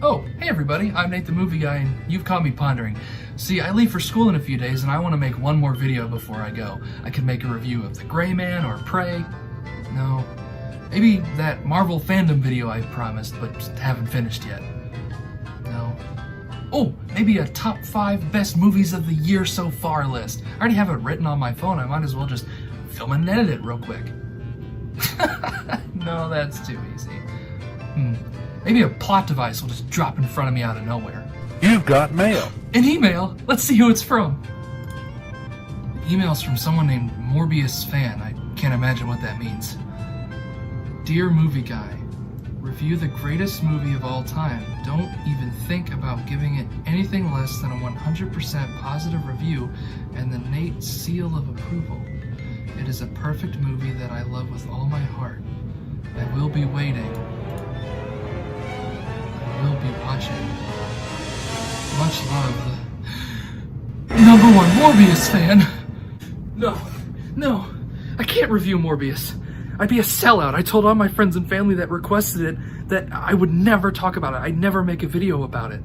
Oh, hey everybody, I'm Nate the Movie Guy, and you've caught me pondering. See, I leave for school in a few days, and I want to make one more video before I go. I could make a review of The Gray Man or Prey. No. Maybe that Marvel fandom video I promised, but just haven't finished yet. No. Oh, maybe a top 5 best movies of the year so far list. I already have it written on my phone, I might as well just film and edit it real quick. No, that's too easy. Maybe a plot device will just drop in front of me out of nowhere. You've got mail. An email? Let's see who it's from. The email's from someone named Morbius Fan. I can't imagine what that means. Dear Movie Guy, review the greatest movie of all time. Don't even think about giving it anything less than a 100% positive review and the Nate seal of approval. It is a perfect movie that I love with all my heart. I will be waiting. Will be watching. Much love, the #1 Morbius fan. No, I can't review Morbius. I'd be a sellout. I told all my friends and family that requested it that I would never talk about it. I'd never make a video about it.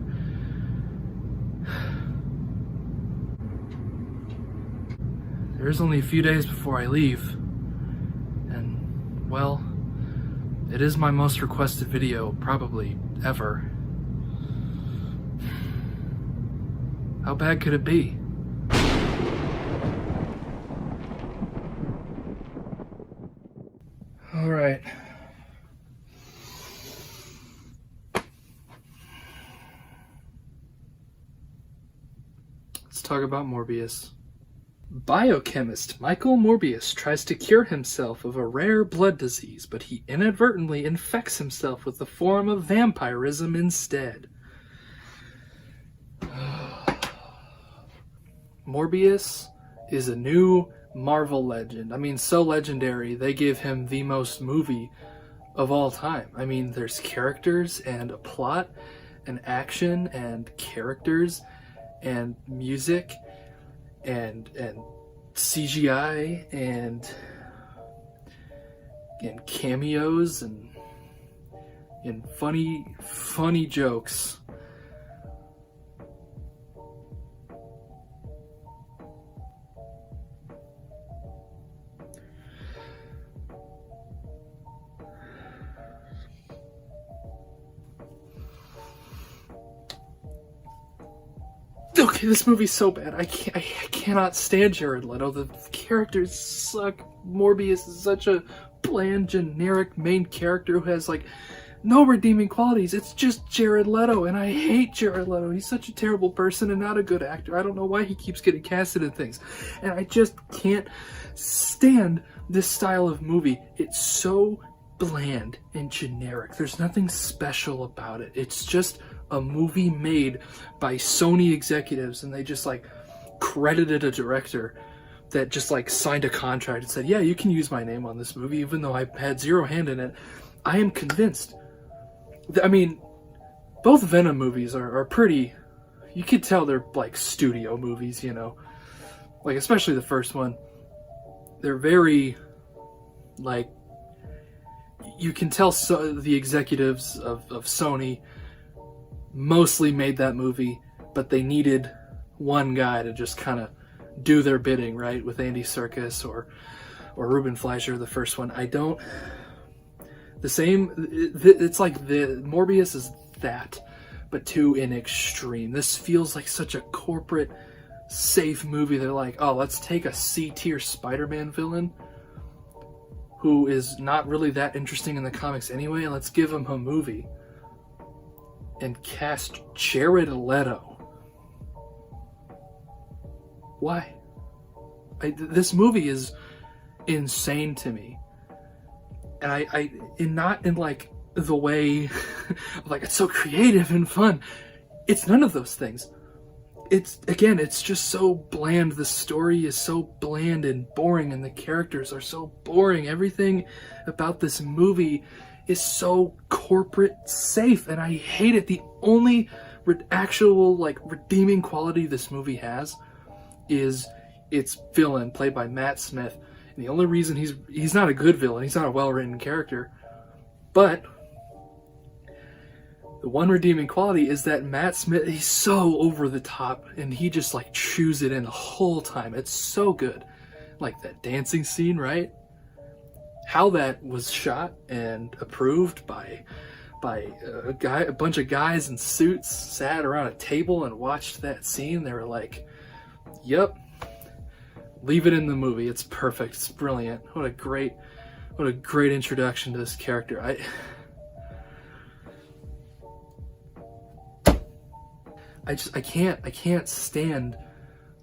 There's only a few days before I leave. And, well, it is my most requested video, probably ever. How bad could it be? All right. Let's talk about Morbius. Biochemist Michael Morbius tries to cure himself of a rare blood disease, but he inadvertently infects himself with the form of vampirism instead. Morbius is a new Marvel legend. I mean, so legendary, they give him the most movie of all time. I mean, there's characters and a plot and action and characters and music and CGI and cameos and funny jokes. Okay, this movie's so bad. I cannot stand Jared Leto. The characters suck. Morbius is such a bland, generic main character who has, like, no redeeming qualities. It's just Jared Leto, and I hate Jared Leto. He's such a terrible person and not a good actor. I don't know why he keeps getting casted in things. And I just can't stand this style of movie. It's so bland and generic. There's nothing special about it. It's just a movie made by Sony executives, and they just like credited a director that just like signed a contract and said, yeah, you can use my name on this movie even though I had zero hand in it. I am convinced. I mean, both Venom movies are pretty, you could tell they're like studio movies, you know, like especially the first one. They're very like, you can tell the executives of Sony mostly made that movie, but they needed one guy to just kind of do their bidding, right? With Andy Serkis or Ruben Fleischer, the first one. It's like the Morbius is that, but to an extreme. This feels like such a corporate, safe movie. They're like, oh, let's take a C-tier Spider-Man villain who is not really that interesting in the comics anyway, and let's give him a movie. And cast Jared Leto. Why? This movie is insane to me. And not in like the way of like it's so creative and fun. It's none of those things. It's just so bland. The story is so bland and boring, and the characters are so boring. Everything about this movie is so corporate safe, and I hate it. The only actual like redeeming quality this movie has is its villain, played by Matt Smith. And the only reason he's not a good villain, he's not a well-written character, but The one redeeming quality is that Matt Smith, he's so over the top, and he just like chews it in the whole time. It's so good. Like that dancing scene, right? How that was shot and approved by a bunch of guys in suits sat around a table and watched that scene. They were like, yep, leave it in the movie. It's perfect. It's brilliant. What a great introduction to this character. I can't stand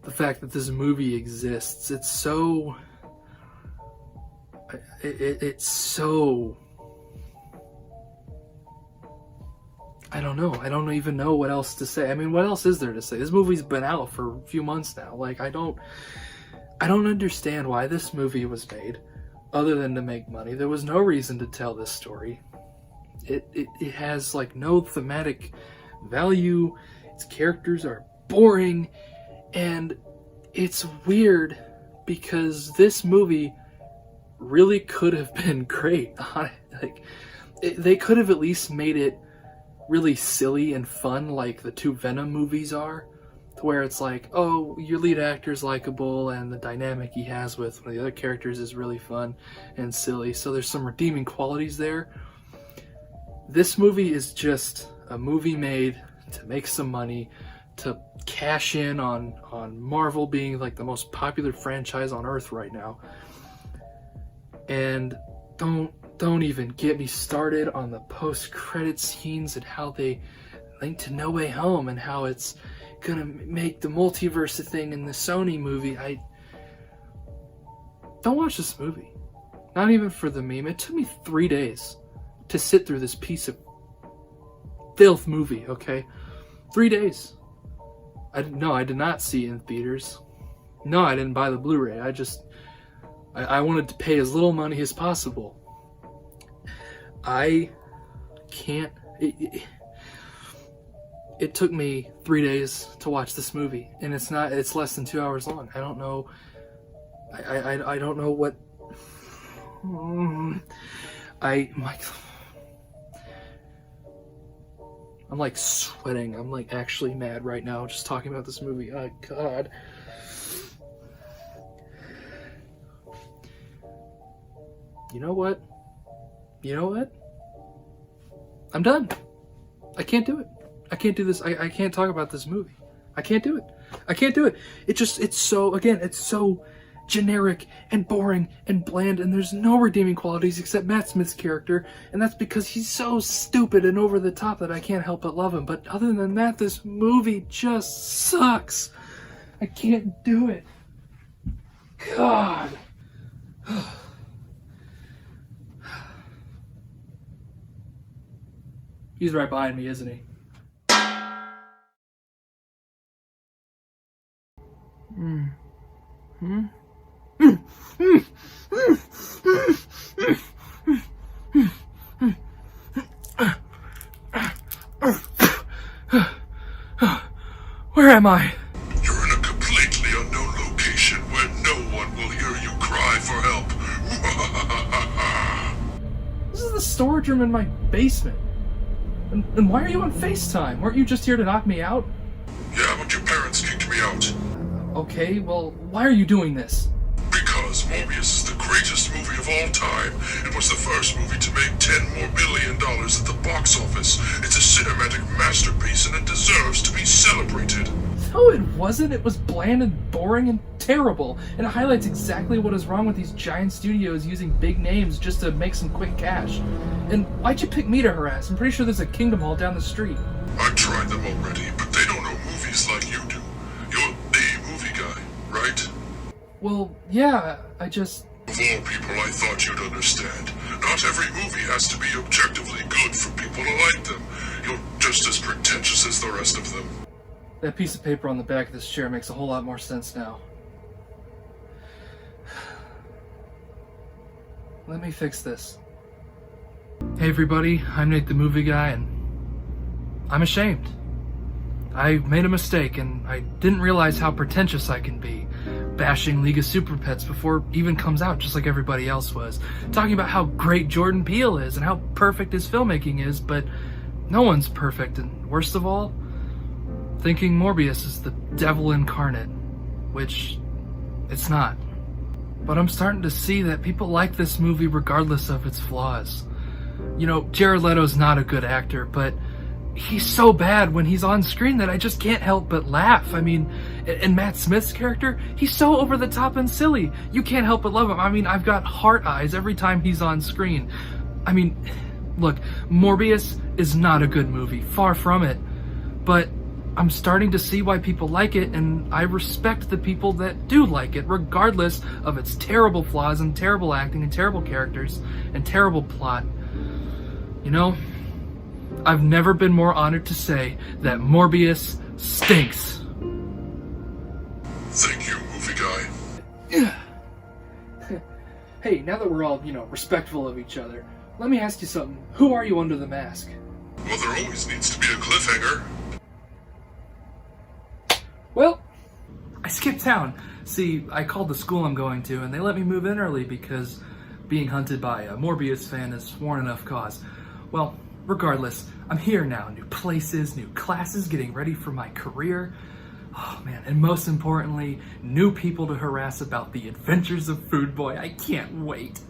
the fact that this movie exists. It's so I don't know. I don't even know what else to say. I mean, what else is there to say? This movie's been out for a few months now. Like, I don't understand why this movie was made other than to make money. There was no reason to tell this story. It has like no thematic value. Its characters are boring, and it's weird because this movie really could have been great. Like, they could have at least made it really silly and fun like the two Venom movies are, to where it's like, oh, your lead actor's likable and the dynamic he has with one of the other characters is really fun and silly, so there's some redeeming qualities there. This movie is just a movie made to make some money, to cash in on Marvel being like the most popular franchise on earth right now. And don't even get me started on the post-credit scenes and how they link to No Way Home and how it's gonna make the multiverse a thing in the Sony movie. Don't watch this movie. Not even for the meme. It took me 3 days to sit through this piece of filth movie, okay? 3 days. No, I did not see it in theaters. No, I didn't buy the Blu-ray. I wanted to pay as little money as possible. I can't... It took me 3 days to watch this movie, and it's less than 2 hours long. I don't know... I don't know what... I'm like sweating. I'm like actually mad right now just talking about this movie. Oh, God. You know what? I'm done. I can't do it. I can't do this. I can't talk about this movie. I can't do it. It's so generic and boring and bland, and there's no redeeming qualities except Matt Smith's character, and that's because he's so stupid and over the top that I can't help but love him. But other than that, this movie just sucks. I can't do it. God. He's right behind me, isn't he? Where am I? You're in a completely unknown location where no one will hear you cry for help. This is the storage room in my basement. And why are you on FaceTime? Weren't you just here to knock me out? Yeah, but your parents kicked me out. Okay, well, why are you doing this? Because Morbius is the greatest movie of all time. It was the first movie to make $10 more billion at the box office. It's a cinematic masterpiece and it deserves to be celebrated. No, it wasn't. It was bland and boring and terrible. And it highlights exactly what is wrong with these giant studios using big names just to make some quick cash. And why'd you pick me to harass? I'm pretty sure there's a Kingdom Hall down the street. I've tried them already, but they don't know movies like you do. You're a movie guy, right? Well, yeah, I just... Of all people, I thought you'd understand. Not every movie has to be objectively good for people to like them. You're just as pretentious as the rest of them. That piece of paper on the back of this chair makes a whole lot more sense now. Let me fix this. Hey everybody, I'm Nate the Movie Guy, and I'm ashamed. I made a mistake, and I didn't realize how pretentious I can be, bashing League of Super Pets before it even comes out, just like everybody else was, talking about how great Jordan Peele is and how perfect his filmmaking is, but No one's perfect, and worst of all, thinking Morbius is the devil incarnate, which it's not. But I'm starting to see that people like this movie regardless of its flaws. You know, Jared Leto's not a good actor, but he's so bad when he's on screen that I just can't help but laugh. I mean, and Matt Smith's character, he's so over the top and silly. You can't help but love him. I mean, I've got heart eyes every time he's on screen. I mean, look, Morbius is not a good movie, far from it. But I'm starting to see why people like it, and I respect the people that do like it, regardless of its terrible flaws and terrible acting and terrible characters and terrible plot. You know, I've never been more honored to say that Morbius stinks. Thank you, movie guy. Hey, now that we're all, respectful of each other, let me ask you something. Who are you under the mask? Well, there always needs to be a cliffhanger. Well, I skipped town. See, I called the school I'm going to, and they let me move in early because being hunted by a Morbius fan is sworn enough cause. Well, regardless, I'm here now. New places, new classes, getting ready for my career. Oh man, and most importantly, new people to harass about the adventures of Food Boy. I can't wait.